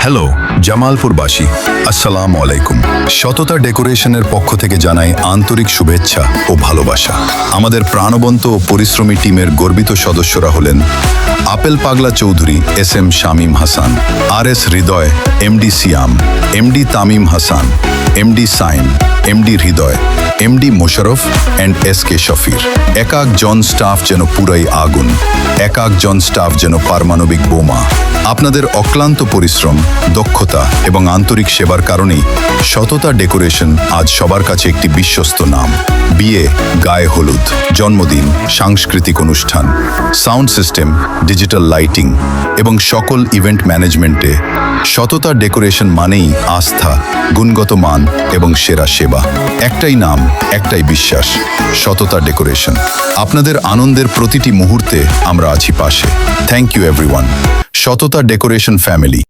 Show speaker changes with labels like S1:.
S1: Hello জামালপুরবাসী, আসসালামু আলাইকুম। সততা ডেকোরেশনের পক্ষ থেকে জানাই আন্তরিক শুভেচ্ছা ও ভালোবাসা। আমাদের প্রাণবন্ত ও পরিশ্রমী টিমের গর্বিত সদস্যরা হলেন Apel Pagla Chowdhury, SM Shamim Hasan, RS Hridoy, MD Siam, MD Tamim Hasan, MD Saim, MD Hridoy, MD Mosharraf and SK Shafir. এক জন স্টাফ যেন পুরাই আগুন, এক জন স্টাফ যেন পারমাণবিক বোমা। আপনাদের অক্লান্ত পরিশ্রম, দক্ষতা এবং আন্তরিক সেবার কারণেই সততা ডেকোরেশন আজ সবার কাছে একটি বিশ্বস্ত নাম। বিয়ে, গায়ে হলুদ, জন্মদিন, সাংস্কৃতিক অনুষ্ঠান, সাউন্ড সিস্টেম, ডিজিটাল লাইটিং এবং সকল ইভেন্ট ম্যানেজমেন্টে সততা ডেকোরেশন মানেই আস্থা, গুণগত মান এবং সেরা সেবা। একটাই নাম, একটাই বিশ্বাস, সততা ডেকোরেশন। আপনাদের আনন্দের প্রতিটি মুহূর্তে আমরা আছি পাশে। Thank you everyone. সততা ডেকোরেশন ফ্যামিলি।